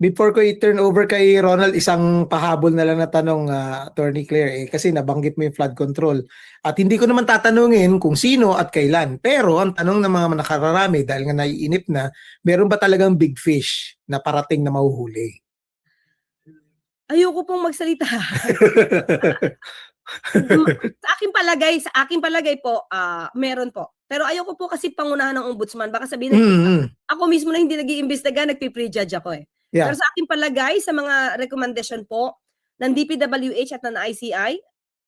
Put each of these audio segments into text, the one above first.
Before ko i-turn over kay Ronald, isang pahabol na lang na tanong, Attorney Claire, kasi nabanggit mo yung flood control. At hindi ko naman tatanungin kung sino at kailan. Pero ang tanong ng mga nakararami, dahil nga naiinip na, meron ba talagang big fish na parating na mahuhuli? Ayoko pong magsalita. Sa aking palagay po, meron po. Pero ayoko po kasi pangunahan ng ombudsman. Baka sabihin, ako mismo na hindi nag-iimbestiga, nagpi-prejudge ako eh. Pero Yeah. sa aking palagay, sa mga recommendation po ng DPWH at ng ICI,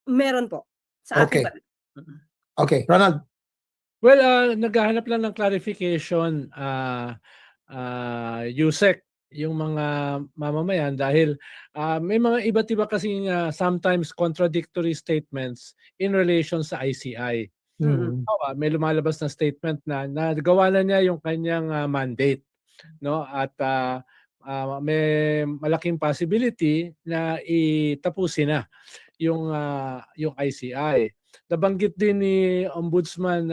meron po. Sa aking Okay. palagay. Okay, Ronald. Well, naghahanap lang ng clarification, Yusek, yung mga mamamayan dahil may mga iba't iba kasing sometimes contradictory statements in relation sa ICI. May lumalabas na statement na nagawa na niya yung kanyang mandate, no? At may malaking possibility na itapusin na yung ICI. Nabanggit din ni Ombudsman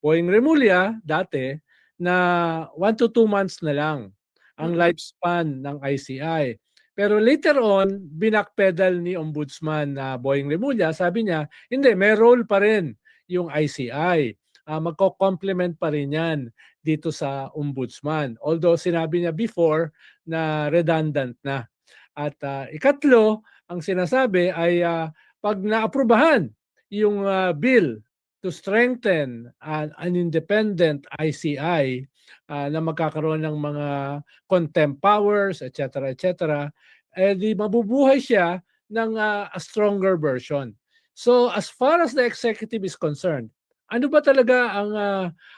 Boying Remulla dati na 1 to 2 months na lang ang lifespan ng ICI. Pero later on, binakpedal ni Ombudsman Boying Remulla, sabi niya, hindi, may role pa rin yung ICI. Magko-complement pa rin yan dito sa Ombudsman. Although sinabi niya before na redundant na. At ikatlo, ang sinasabi ay pag naaprubahan yung bill to strengthen an independent ICI na magkakaroon ng mga contempt powers, etc., di mabubuhay siya ng a stronger version. So as far as the executive is concerned, ano ba talaga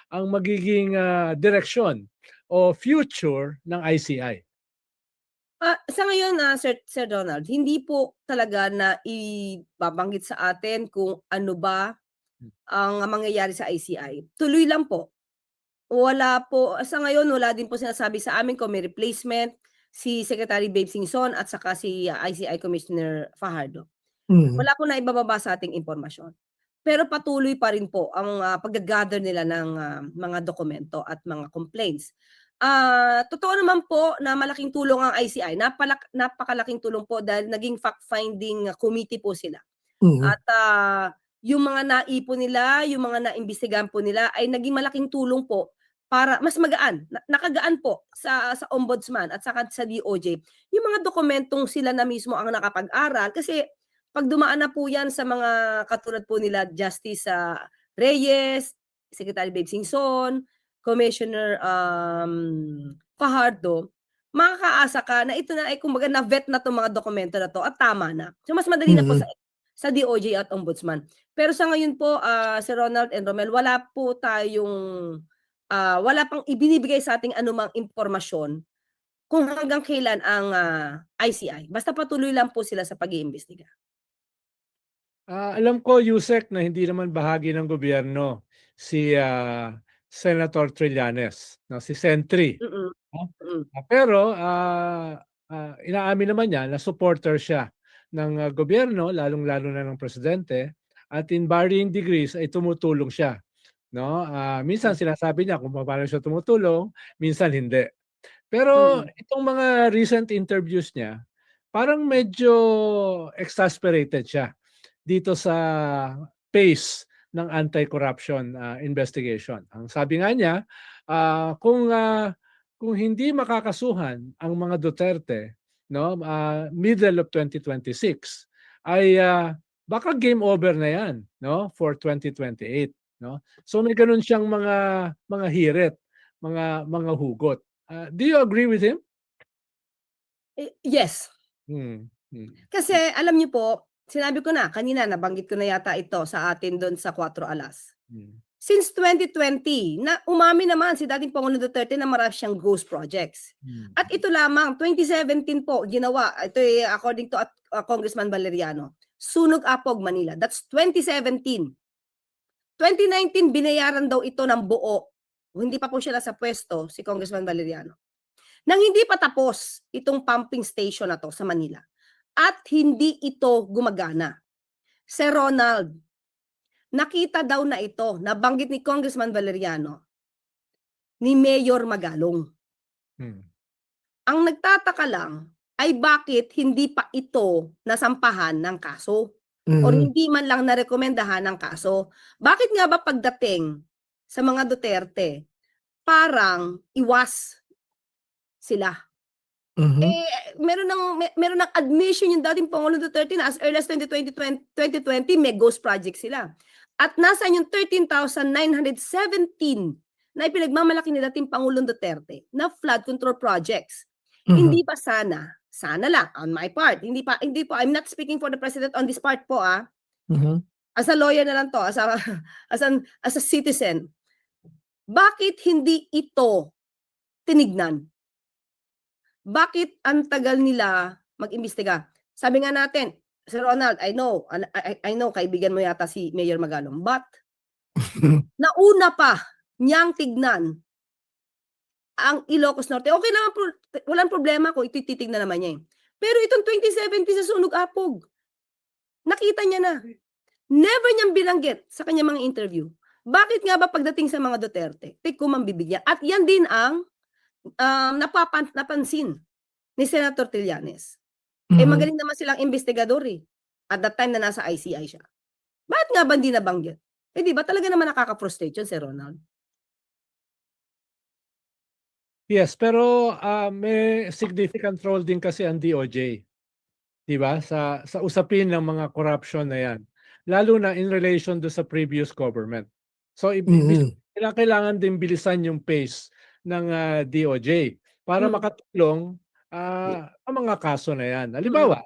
ang magiging direksyon o future ng ICI? Sa ngayon, Sir Donald, hindi po talaga na ibabanggit sa atin kung ano ba ang mangyayari sa ICI. Tuloy lang po. Wala po, sa ngayon, wala din po sinasabi sa amin kung may replacement si Secretary Babe Singson at saka si ICI Commissioner Fajardo. Wala po na ibababa sa ating impormasyon. Pero patuloy pa rin po ang pag-gather nila ng mga dokumento at mga complaints. Totoo naman po na malaking tulong ang ICI. Napakalaking tulong po dahil naging fact-finding committee po sila. At yung mga naipon nila, yung mga naimbestigahan po nila ay naging malaking tulong po para mas magaan, nakagaan po sa ombudsman at saka sa DOJ. Yung mga dokumentong sila na mismo ang nakapag-aral kasi pag dumaan na po yan sa mga katulad po nila Justice Reyes, Secretary Babe Singson, Commissioner Fajardo, makakaasa ka na ito na ay kumbaga na-vet na itong mga dokumento na to at tama na. So mas madali na po sa DOJ at Ombudsman. Pero sa ngayon po, Sir Ronald and Romel, wala po tayong, wala pang ibinibigay sa ating anumang impormasyon kung hanggang kailan ang ICI. Basta patuloy lang po sila sa pag-iimbestiga. Alam ko, Yusek, na hindi naman bahagi ng gobyerno si Senator Trillanes, no? Si Sentry. Pero inaamin naman niya na supporter siya ng gobyerno, lalong-lalo na ng presidente, at in varying degrees ay tumutulong siya. No? Minsan sinasabi niya kung paano siya tumutulong, minsan hindi. Pero itong mga recent interviews niya, parang medyo exasperated siya dito sa pace ng anti-corruption investigation. Ang sabi nga niya, kung hindi makakasuhan ang mga Duterte, no, middle of 2026 ay baka game over na yan, no, for 2028, no. So may ganun siyang mga hirit, mga hugot. Do you agree with him? Yes. Kasi alam niyo po, sinabi ko na kanina, nabanggit ko na yata ito sa atin doon sa 4 Alas. Since 2020, na umamin naman si dating Pangulong Duterte na marami siyang ghost projects. At ito lamang, 2017 po, ginawa, ito ay according to Congressman Valeriano, Sunog Apog, Manila. That's 2017. 2019, binayaran daw ito ng buo. Hindi pa po siya nasa pwesto, si Congressman Valeriano. Nang hindi pa tapos itong pumping station na to sa Manila. At hindi ito gumagana. Sir Ronald, nakita daw na ito, nabanggit ni Congressman Valeriano, ni Mayor Magalong. Ang nagtataka lang ay bakit hindi pa ito nasampahan ng kaso or Mhm. hindi man lang narekomendahan ng kaso. Bakit nga ba pagdating sa mga Duterte, parang iwas sila? Mhm. Meron ng admission yung dating Pangulong Duterte na as early as 2020 may ghost project sila. At nasaan yung 13,917 na ipinagmamalaki ni dating Pangulong Duterte na flood control projects. Mhm. Hindi ba sana lang on my part, hindi po, I'm not speaking for the president on this part po Mhm. as a lawyer na lang to, as a as a citizen. Bakit hindi ito tinignan? Bakit ang tagal nila mag-imbestiga? Sabi nga natin, Sir Ronald, I know kaibigan mo yata si Mayor Magalong, but nauna pa niyang tignan ang Ilocos Norte. Okay naman po, walang problema kung ititignan naman niya eh. Pero itong 2017 sa Sunog Apog, nakita niya na. Never niyang binanggit sa kanyang mga interview. Bakit nga ba pagdating sa mga Duterte, tikumang bibig niya? At yan din ang napansin ni Senator Trillanes. Eh Mhm. magaling naman silang investigador eh. At that time na nasa ICI siya. Bakit nga ba hindi nabanggit? Eh di ba talaga naman nakaka-frustrate yun, Sir Ronald? Yes, pero may significant role din kasi ang DOJ. 'Di ba? Sa usapin ng mga corruption na 'yan. Lalo na in relation do sa previous government. So Mhm. kailangan din bilisan yung pace ng DOJ para Mm. makatulong ang mga kaso na 'yan. Halimbawa,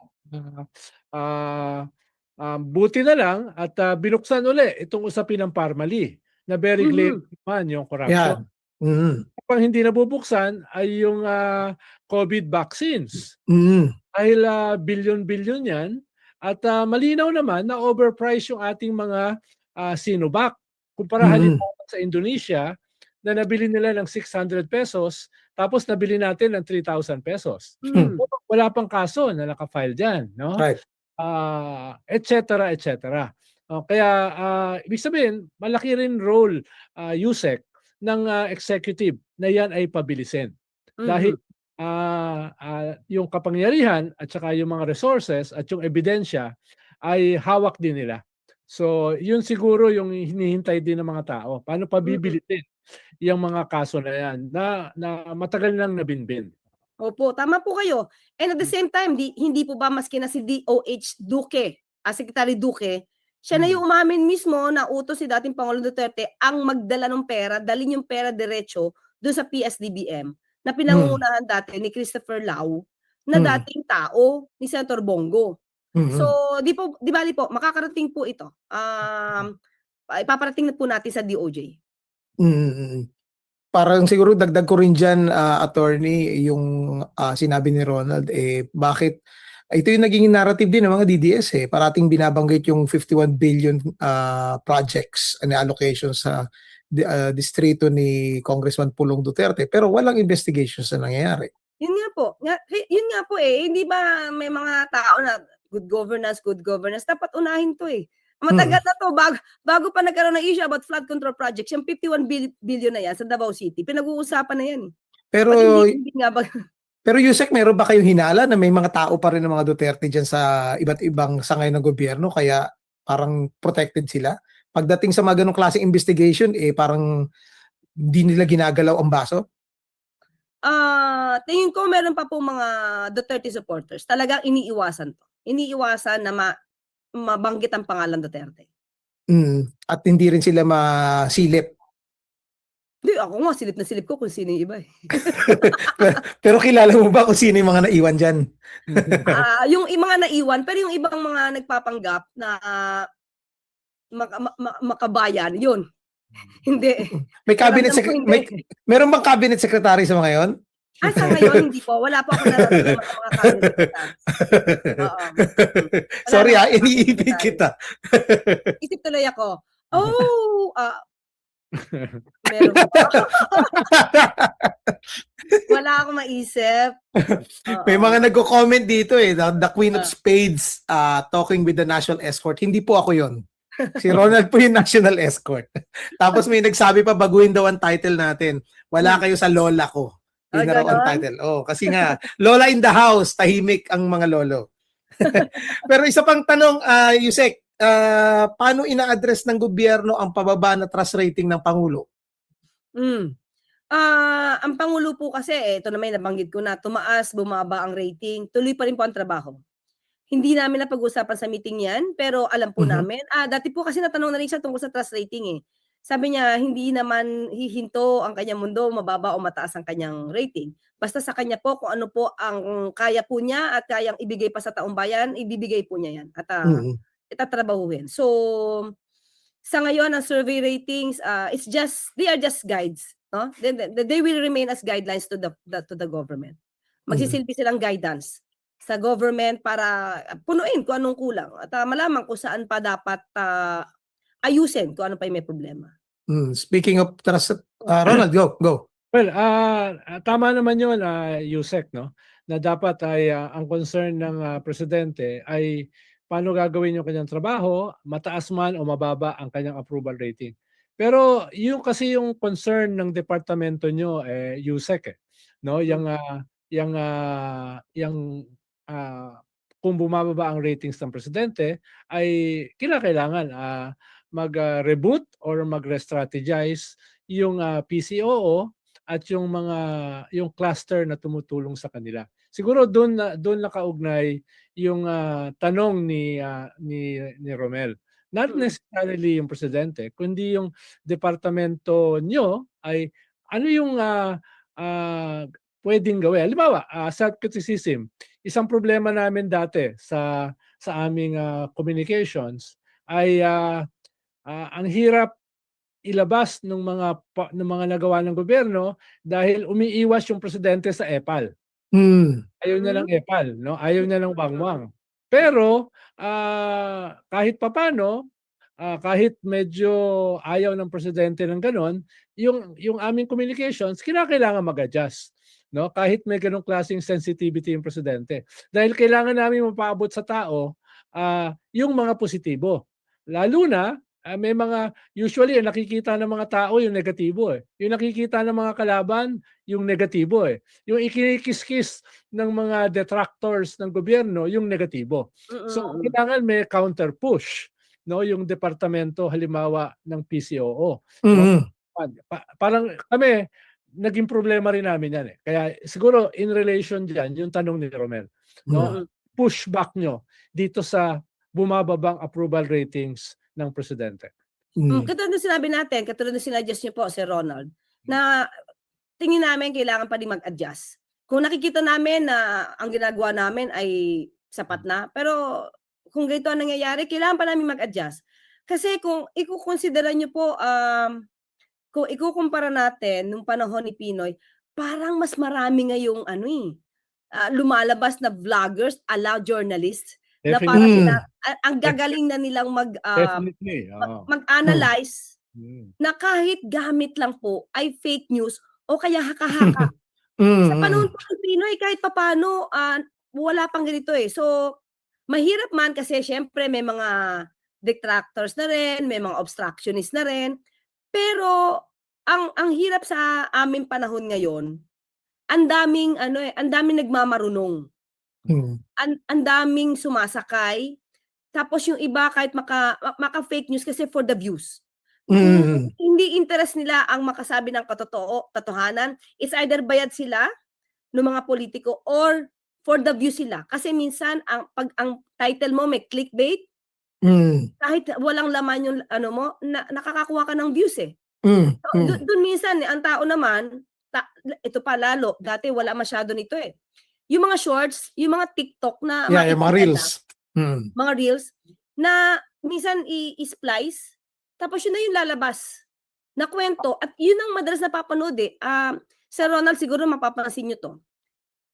buti na lang at binuksan uli itong usapin ng Parmali na very glaring naman yung corruption. Yan. Mhm. Pang hindi nabubuksan ay yung COVID vaccines. Mhm. Dahil bilyon-bilyon yan at malinaw naman na overpriced yung ating mga Sinovac. Kumpara Mhm. halimbawa sa Indonesia na nabili nila ng 600 pesos tapos nabili natin ng 3,000 pesos. Mm. Wala pang kaso na naka-file dyan, no? Right. Et cetera, et cetera. Kaya ibig sabihin, malaki rin role USEC ng executive na yan ay pabilisin. Dahil yung kapangyarihan at saka yung mga resources at yung ebidensya ay hawak din nila. So, yun siguro yung hinihintay din ng mga tao. Paano pabibilitin yung mga kaso na yan na matagal nang nabinbin. Opo, tama po kayo. And at the same time, hindi po ba maski na si DOH Duque, Secretary Duque, siya na yung umamin mismo na utos si dating Pangulong Duterte ang magdala ng pera, dalhin yung pera diretso doon sa PSDBM na pinangungunahan dati ni Christopher Lau na dating tao ni Senator Bongo. So, di bali po, makakarating po ito. Ipaparating na po natin sa DOJ. Mhm. Parang siguro dagdag ko rin diyan, attorney, yung sinabi ni Ronald, bakit ito yung naging narrative din ng mga DDS parating binabanggit yung 51 billion projects na allocation sa distrito ni Congressman Pulong Duterte pero walang investigations na nangyayari. Yun nga po hindi ba may mga tao na good governance, dapat unahin to Matagal na to, bago pa nagkaroon ng issue about flood control projects, yung 51 billion na yan sa Davao City, pinag-uusapan na yan Pero hindi nga ba? Pero Yusek, meron ba kayong hinala na may mga tao pa rin ng mga Duterte dyan sa iba't ibang sangay ng gobyerno kaya parang protected sila? Pagdating sa mga ganong klaseng investigation, parang hindi nila ginagalaw ang baso? Tingin ko meron pa po mga Duterte supporters. Talagang iniiwasan to. Iniiwasan na mabanggit ang pangalan Duterte. At hindi rin sila masilip. Hindi, ako nga silip na silip ko kung sino yung iba Pero kilala mo ba kung sino yung mga naiwan dyan? Yung mga naiwan, pero yung ibang mga nagpapanggap na makabayan, yun. Hindi. May cabinet meron bang cabinet secretary sa mga yon? Sa ngayon, hindi po. Wala po ako nararamdaman sa mga cabinet secretaries. Sorry iniibig kita. Isip tuloy ako, meron pa. Wala akong maisip. May mga nagko-comment dito the Queen of Spades talking with the National Escort. Hindi po ako yon. Si Ronald po yung National Escort. Tapos may nagsabi pa baguhin daw ang title natin. Wala kayo sa lola ko. Yun na raw ang ganon? title. Oh, kasi nga, Lola in the House, tahimik ang mga lolo. Pero isa pang tanong, Yusek, paano ina-address ng gobyerno ang pababa na trust rating ng Pangulo? Ang Pangulo po kasi, ito naman yung nabanggit ko na, tumaas, bumaba ang rating, tuloy pa rin po ang trabaho. Hindi namin napag-usapan sa meeting yan, pero alam po namin. Dati po kasi natanong na rin siya tungkol sa trust rating eh. Sabi niya, hindi naman hihinto ang kanyang mundo, mababa o mataas ang kanyang rating. Basta sa kanya po, kung ano po ang kaya po niya at kayang ibigay pa sa taong bayan, ibibigay po niya yan at Mhm. itatrabahuhin. So, sa ngayon, ang survey ratings, they are just guides. No? They will remain as guidelines to the government. Magsisilbi silang guidance sa government para punuin kung anong kulang at malaman kung saan pa dapat ayusin kung ano pa yung may problema. Speaking of trust, Ronald, go. Well, tama naman yun, Yusek, no? Na dapat ay ang concern ng presidente ay paano gagawin yung kanyang trabaho, mataas man o mababa ang kanyang approval rating. Pero yung kasi yung concern ng departamento nyo, Yusek, no? Kung bumababa ang ratings ng presidente, ay kailangan mag-reboot or mag-re-strategize yung PCOO at yung cluster na tumutulong sa kanila. Siguro doon nakaugnay yung tanong ni Romel. Not necessarily yung presidente, kundi yung departamento nyo ay ano yung pwedeng gawin. Halimbawa, self-criticism. Isang problema namin dati sa aming communications ay ang hirap ilabas ng mga nagawa ng gobyerno dahil umiiwas yung presidente sa EPAL. Ayaw niya ng EPAL, no? Ayaw niya ng wangwang. Pero kahit papano, kahit medyo ayaw ng presidente ng ganon, yung aming communications kinakailangan mag-adjust, no? Kahit may ganong klaseng sensitivity yung presidente. Dahil kailangan namin mapaabot sa tao yung mga positibo. Lalo na may mga usually nakikita ng mga tao yung negatibo eh. Yung nakikita ng mga kalaban yung negatibo eh. Yung ikinikiskis ng mga detractors ng gobyerno yung negatibo. So kailangan may counter push, no, yung departamento halimbawa ng PCOO. No? Parang kami naging problema rin namin yan eh. Kaya siguro in relation diyan yung tanong ni Romel, no? Pushback nyo dito sa bumababang approval ratings ng presidente. Katulad ng sinabi natin, katulad ng sinadjust niyo po, Sir Ronald, na tingin namin kailangan pa din mag-adjust. Kung nakikita namin na ang ginagawa namin ay sapat na, pero kung ganito ang nangyayari, kailangan pa namin mag-adjust. Kasi kung ikukonsidera niyo po, kung ikukumpara natin nung panahon ni Pinoy, parang mas marami ngayong lumalabas na vloggers, journalists, na parang ang gagaling na nilang Definitely. mag-analyze na kahit gamit lang po ay fake news o kaya haka-haka. Sa panahon po ng Pinoy, kahit papano, wala pang ganito eh. So, mahirap man kasi syempre may mga detractors na rin, may mga obstructionists na rin. Pero, ang hirap sa aming panahon ngayon, ang daming nagmamarunong. Ang daming sumasakay. Tapos yung iba kahit maka-fake news kasi for the views. Hindi interest nila ang makasabi ng katotohanan. It's either bayad sila ng mga politiko or for the views sila. Kasi minsan pag ang title mo may clickbait, kahit walang laman yung nakakakuha ka ng views eh. Doon minsan ang tao naman, ito pa lalo, dati wala masyado nito eh. Yung mga shorts, yung mga TikTok na yung mga reels. Mga reels na minsan i-splice, tapos yun na yung lalabas na kwento at yun ang madalas napapanood eh. Sir Ronald, siguro mapapansin nyo to.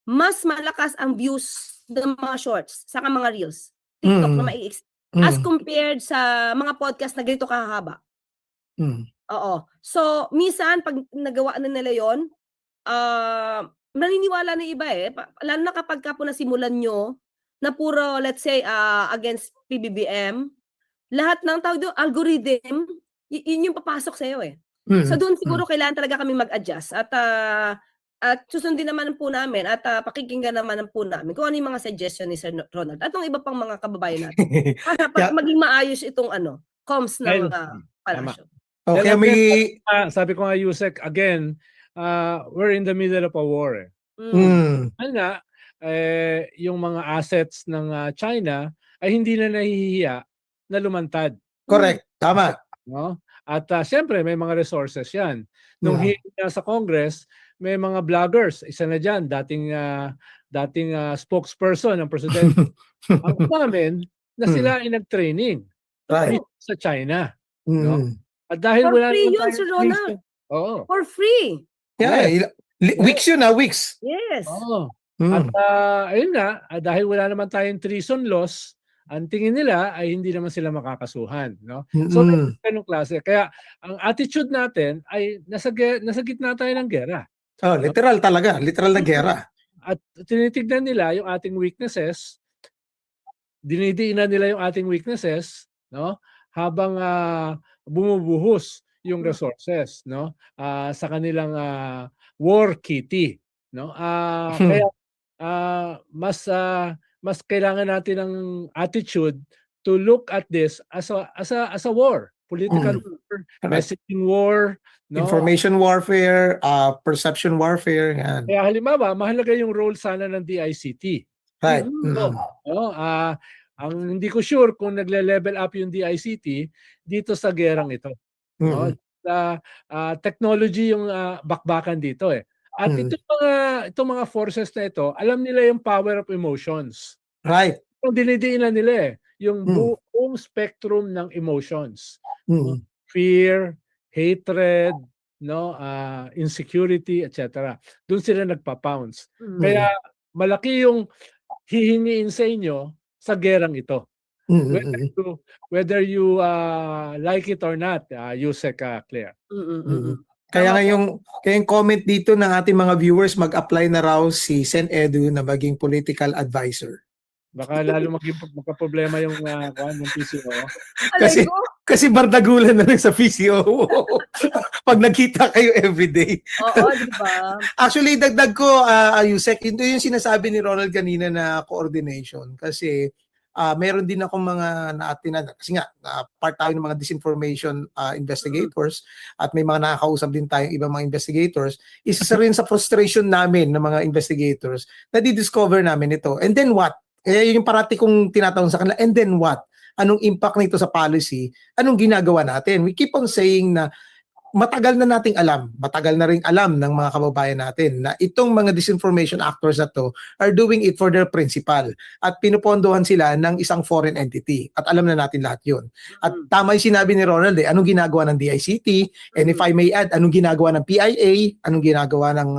Mas malakas ang views ng mga shorts saka mga reels, TikTok na as compared sa mga podcast na ganito kahaba. Oo. So, minsan pag nagawa na nila yon, maniniwala na iba eh. Lalo na kapag po nasimulan nyo na puro, let's say, against PBBM, lahat ng tawag doon, algorithm, yun yung papasok sa'yo eh. So doon siguro kailangan talaga kami mag-adjust. At At susundin naman po namin at pakikinggan naman po namin kung ano yung mga suggestion ni Sir Ronald at ng iba pang mga kababayan natin. Para Kaya, maging maayos itong comms ng Tama. palasyo. okay, Dahil may... sabi ko nga, Yusek, again, we're in the middle of a war. Ano nga, yung mga assets ng China ay hindi na nahihiya na lumantad. Correct. Tama. No? At siyempre, may mga resources yan. Nung hearing na sa Congress, may mga vloggers, isa na dyan, dating spokesperson ng presidente. Ang umamin na sila ay nag-training Right. sa China. No? Mm. At dahil For wala free naman yun, tayong Sir Ronald. Oo. For free. Yeah, weeks yun weeks. Yes. Oo. At ayun nga, dahil wala naman tayong treason laws, ang tingin nila ay hindi naman sila makakasuhan, no? So may ganung klase. Kaya ang attitude natin ay nasa gitna tayo ng gera. Oh, literal talaga, literal na gera. At tinitignan nila yung ating weaknesses, dinidiinan nila yung ating weaknesses, no? Habang bumubuhos yung resources, no? Sa kanilang war kitty, no? Kaya mas kailangan natin ng attitude to look at this as a war, political war, messaging war, no? Information warfare, perception warfare, yan. Kaya halimbawa, mahalaga yung role sana ng DICT. Right. No, ang hindi ko sure kung nagle-level up yung DICT dito sa gerang ito. No? Technology yung bakbakan dito eh. At itong mga forces na ito, alam nila yung power of emotions. Right. Yung dinidiinan nila yung buong spectrum ng emotions. Fear, hatred, no, insecurity, etc. Doon sila nagpa-pounce. Kaya malaki yung hihingiin sa inyo sa gerang ito. Whether you like it or not, Yusek, Claire. Kaya nga yung comment dito ng ating mga viewers, mag-apply na raw si Sen Edu na maging political advisor. Baka lalo magka-problema yung PCO. Kasi bardagulan na rin sa PCO. Pag nagkita kayo everyday. Oo, di ba? Actually, dagdag ko, Yusek, ito yung sinasabi ni Ronald kanina na coordination. Kasi meron din akong mga naatinan kasi nga part tayo ng mga disinformation investigators at may mga nakakausap din tayong ibang mga investigators. Isa rin sa frustration namin ng mga investigators na di-discover namin ito. And then what? Kaya yung parati kong tinatanong sa kanila, and then what? Anong impact nito sa policy? Anong ginagawa natin? We keep on saying na matagal na nating alam, matagal na rin alam ng mga kababayan natin na itong mga disinformation actors na to are doing it for their principal at pinupondohan sila ng isang foreign entity at alam na natin lahat yun. At tama yung sinabi ni Ronald anong ginagawa ng DICT, and if I may add, anong ginagawa ng PIA, anong ginagawa ng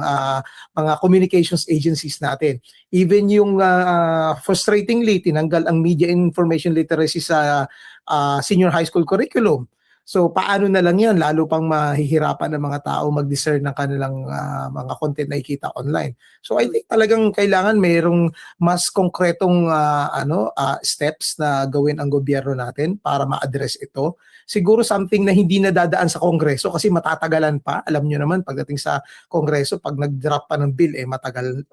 mga communications agencies natin. Even yung frustratingly, tinanggal ang media information literacy sa senior high school curriculum. So paano na lang yan, lalo pang mahihirapan ng mga tao mag-discern ng kanilang mga content na ikita online. So I think talagang kailangan mayroong mas konkretong steps na gawin ang gobyerno natin para ma-address ito. Siguro something na hindi nadadaan sa Kongreso kasi matatagalan pa. Alam nyo naman pagdating sa Kongreso, pag nag-drop pa ng bill, matagal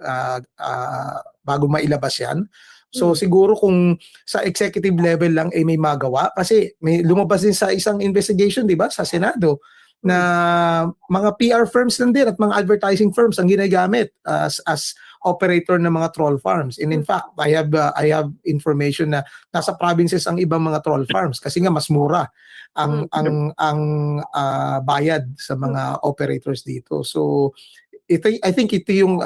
bago mailabas yan. So siguro kung sa executive level lang may magawa kasi may lumabas din sa isang investigation, 'di ba, sa Senado na mga PR firms lang din at mga advertising firms ang ginagamit as operator ng mga troll farms. And in fact, I have information na nasa provinces ang ibang mga troll farms kasi nga mas mura ang bayad sa mga operators dito. So I think ito yung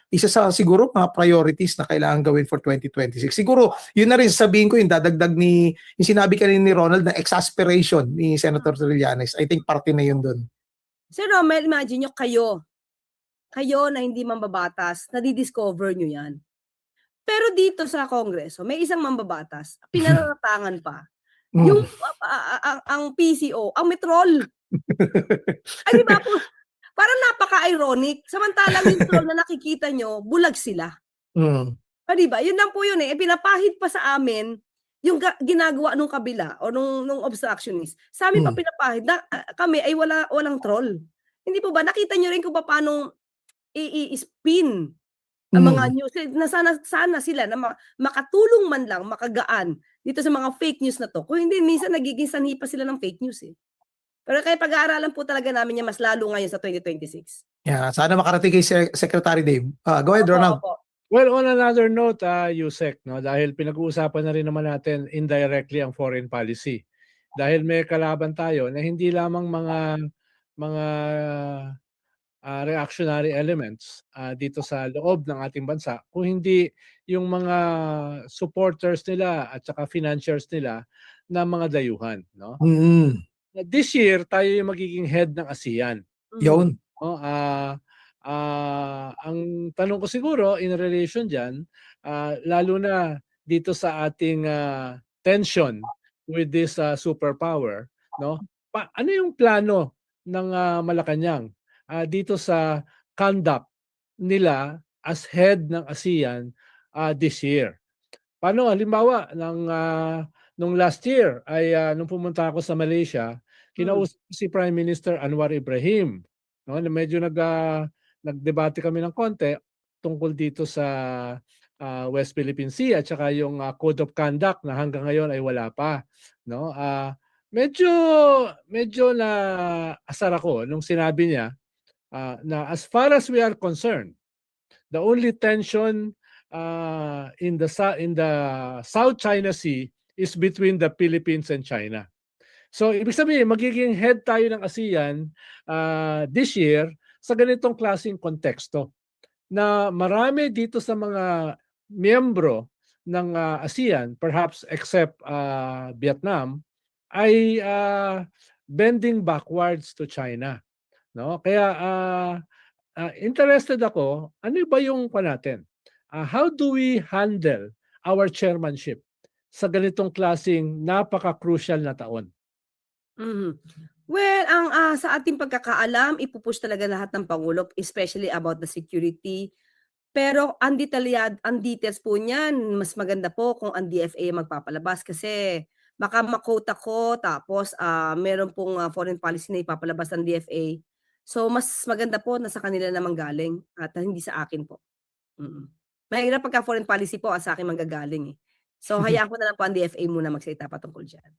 isa sa siguro mga priorities na kailangan gawin for 2026. Siguro yun na rin sabihin ko yung dadagdag yung sinabi kanina ni Ronald na exasperation ni Senator Trillanes. I think parte na yun doon. Sir Romel, imagine nyo kayo na hindi mambabatas, nadidiscover nyo yan. Pero dito sa Kongreso, may isang mambabatas, pinaratangan pa. Yung ang PCO, ang metrol. Ay, di ba po? Parang napaka-ironic. Samantalang yung troll na nakikita nyo, bulag sila. Diba? Yun lang po yun eh. Pinapahid pa sa amin yung ginagawa nung kabila o nung obstructionist. Sa amin pa pinapahid na kami ay walang troll. Hindi po ba nakita niyo rin kung papaano i-spin ang mga news na sana sila na makatulong man lang, makagaan dito sa mga fake news na 'to. Kung hindi minsan nagiging sanhi pa sila ng fake news, eh. Pero kaya pag-aaralan po talaga namin 'yan mas lalo ngayon sa 2026. Yeah, sana makarating kay Secretary Dave. Go ahead, Opo, Ronald. opo. Well, on another note, Yusek, no, dahil pinag-uusapan na rin naman natin indirectly ang foreign policy. Dahil may kalaban tayo na hindi lamang mga reactionary elements dito sa loob ng ating bansa, kung hindi yung mga supporters nila at saka financiers nila na mga dayuhan, no? Mm. This year tayo yung magiging head ng ASEAN. Yun. No, ang tanong ko siguro in relation diyan, lalo na dito sa ating tension with this superpower, no? Ano yung plano ng Malacanang dito sa conduct nila as head ng ASEAN this year? Paano halimbawa nung last year ay nung pumunta ako sa Malaysia, kinausap si Prime Minister Anwar Ibrahim, no, na medyo nagdebate kami ng konti tungkol dito sa West Philippine Sea at saka yung Code of Conduct na hanggang ngayon ay wala pa, no? Medyo na asar ako nung sinabi niya na as far as we are concerned, the only tension in the South China Sea is between the Philippines and China. So ibig sabihin magiging head tayo ng ASEAN this year sa ganitong klaseng konteksto na marami dito sa mga miyembro ng ASEAN, perhaps except Vietnam, ay bending backwards to China, no? Kaya interested ako, ano ba yung natin? How do we handle our chairmanship sa ganitong klaseng napaka-crucial na taon? Well, sa ating pagkakaalam, ipupush talaga lahat ng Pangulo, especially about the security. Pero ang details po niyan, mas maganda po kung ang DFA magpapalabas kasi baka ma-quote ako tapos meron pong foreign policy na ipapalabas ng DFA. So mas maganda po na sa kanila naman galing at hindi sa akin po. Mahirap pagka foreign policy po sa akin manggagaling, eh. So hayaan ko na lang po ang DFA muna magsalita patungkol diyan.